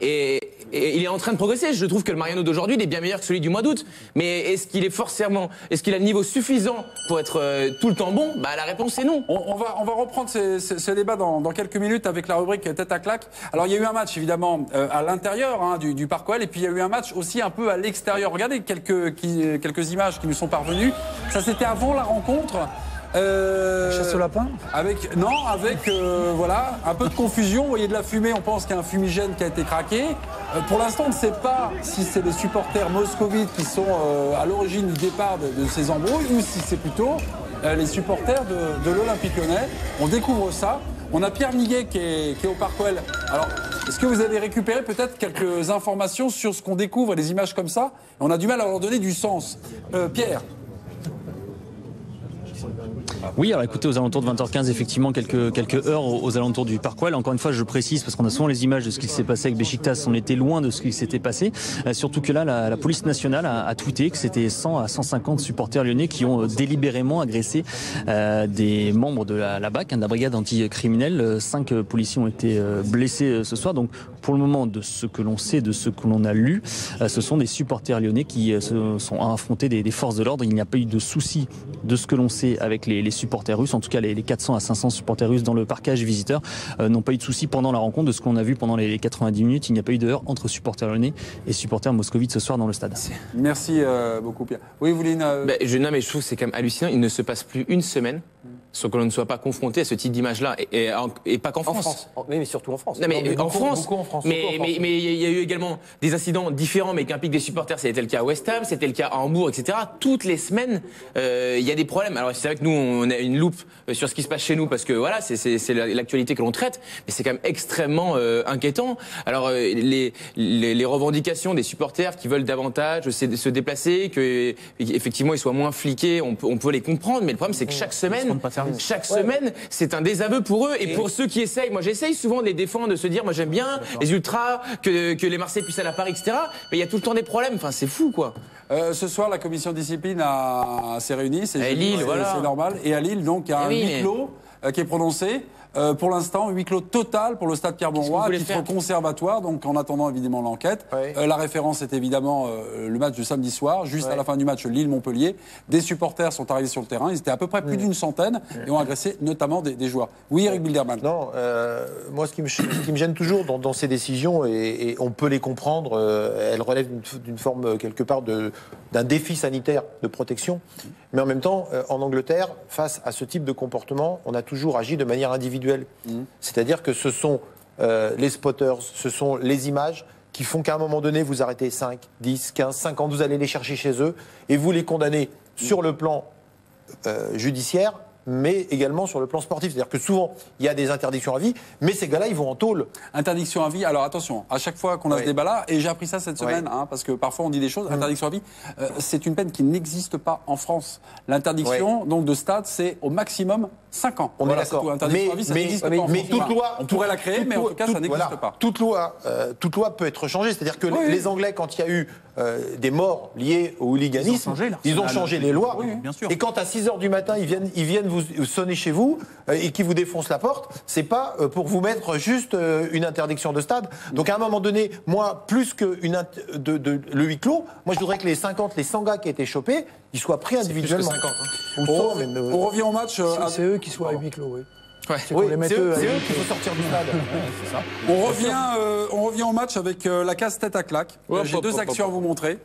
Et il est en train de progresser. Je trouve que le Mariano d'aujourd'hui, il est bien meilleur que celui du mois d'août. Mais est-ce qu'il a le niveau suffisant pour être tout le temps bon? Bah, la réponse est non. On va reprendre ce débat dans quelques minutes avec la rubrique Tête à claque. Alors, il y a eu un match, évidemment, à l'intérieur du Parc OL, et puis il y a eu un match aussi un peu à l'extérieur. Regardez quelques images qui nous sont parvenues. Ça, c'était avant la rencontre. Chasse au lapin avec voilà, un peu de confusion. Vous voyez de la fumée, on pense qu'il y a un fumigène qui a été craqué. Pour l'instant, on ne sait pas si c'est les supporters moscovites qui sont à l'origine du départ de ces embrouilles ou si c'est plutôt les supporters de l'Olympique Lyonnais. On découvre ça. On a Pierre Niguet qui est au Parc OL. Alors, est-ce que vous avez récupéré peut-être quelques informations sur ce qu'on découvre, les images comme ça? On a du mal à leur donner du sens. Pierre? Oui, alors écoutez, aux alentours de 20h15, effectivement, quelques heures aux alentours du Parc OL. Encore une fois, je précise, parce qu'on a souvent les images de ce qui s'est passé avec Beşiktaş, on était loin de ce qui s'était passé. Surtout que là, la police nationale a tweeté que c'était 100 à 150 supporters lyonnais qui ont délibérément agressé des membres de la BAC, de la brigade anticriminelle. 5 policiers ont été blessés ce soir. Donc, pour le moment, de ce que l'on sait, de ce que l'on a lu, ce sont des supporters lyonnais qui se sont affrontés des forces de l'ordre. Il n'y a pas eu de souci de ce que l'on sait avec les supporters russes. En tout cas, les 400 à 500 supporters russes dans le parquage visiteur n'ont pas eu de souci pendant la rencontre. De ce qu'on a vu pendant les 90 minutes, il n'y a pas eu de heurts entre supporters lyonnais et supporters moscovites ce soir dans le stade. Merci beaucoup, Pierre. Oui, vous voulez une... Non, mais je trouve que c'est quand même hallucinant. Il ne se passe plus une semaine sans que l'on ne soit pas confronté à ce type d'image-là. Et pas qu'en France. Oui, mais surtout en France. Non, mais beaucoup, en France. Beaucoup en France. Mais il y a eu également des incidents différents, mais qui impliquent des supporters. C'était le cas à West Ham, c'était le cas à Hambourg, etc. Toutes les semaines, il y a des problèmes. Alors, c'est vrai que nous, on a une loupe sur ce qui se passe chez nous, parce que voilà, c'est l'actualité que l'on traite, mais c'est quand même extrêmement inquiétant. Alors, les revendications des supporters qui veulent davantage se déplacer, que effectivement ils soient moins fliqués, on peut les comprendre, mais le problème c'est que chaque semaine, c'est un désaveu pour eux. Et pour ceux qui essayent, moi j'essaye souvent de les défendre, de se dire, moi j'aime bien les ultras, que les Marseillais puissent aller à Paris, etc. Mais il y a tout le temps des problèmes, enfin c'est fou quoi. Ce soir, la commission de discipline s'est réunie, c'est Lille, voilà. C'est normal. Et à Lille, donc, il y a un huis clos qui est prononcé. Pour l'instant, huis clos total pour le stade Pierre-Mauroy, à titre conservatoire, donc en attendant évidemment l'enquête. La référence est évidemment le match du samedi soir, juste à la fin du match Lille-Montpellier. Des supporters sont arrivés sur le terrain, ils étaient à peu près plus d'une centaine et ont agressé notamment des joueurs. Oui, Eric Bilderman. Non, moi ce qui me gêne toujours dans ces décisions, et on peut les comprendre, elles relèvent d'une forme quelque part d'un défi sanitaire de protection, mais en même temps, en Angleterre, face à ce type de comportement, on a toujours agi de manière individuelle. C'est-à-dire que ce sont les spotters, ce sont les images qui font qu'à un moment donné, vous arrêtez 5, 10, 15, 50, vous allez les chercher chez eux et vous les condamnez sur le plan judiciaire, mais également sur le plan sportif. C'est-à-dire que souvent, il y a des interdictions à vie, mais ces gars-là, ils vont en tôle. Interdiction à vie, alors attention, à chaque fois qu'on a ce débat-là, et j'ai appris ça cette semaine, parce que parfois on dit des choses, interdiction à vie, c'est une peine qui n'existe pas en France. L'interdiction donc de stade, c'est au maximum 5 ans. On est d'accord. Mais toute loi, on pourrait la créer, mais en tout cas, ça n'existe pas. Toute loi peut être changée. C'est-à-dire que les Anglais, quand il y a eu des morts liées au hooliganisme, ils ont changé les lois. Bien sûr. Et quand à 6h du matin, ils viennent vous sonner chez vous et qui vous défoncent la porte, c'est pas pour vous mettre juste une interdiction de stade. Donc à un moment donné, moi, plus que le huis clos, moi je voudrais que les 50, les 100 gars qui étaient chopés, ils soient pris individuellement. On revient au match. C'est eux qui soient à huis clos, oui. C'est eux qui vont sortir du stade. C'est ça. On revient au match avec la case tête à claque. J'ai deux actions à vous montrer.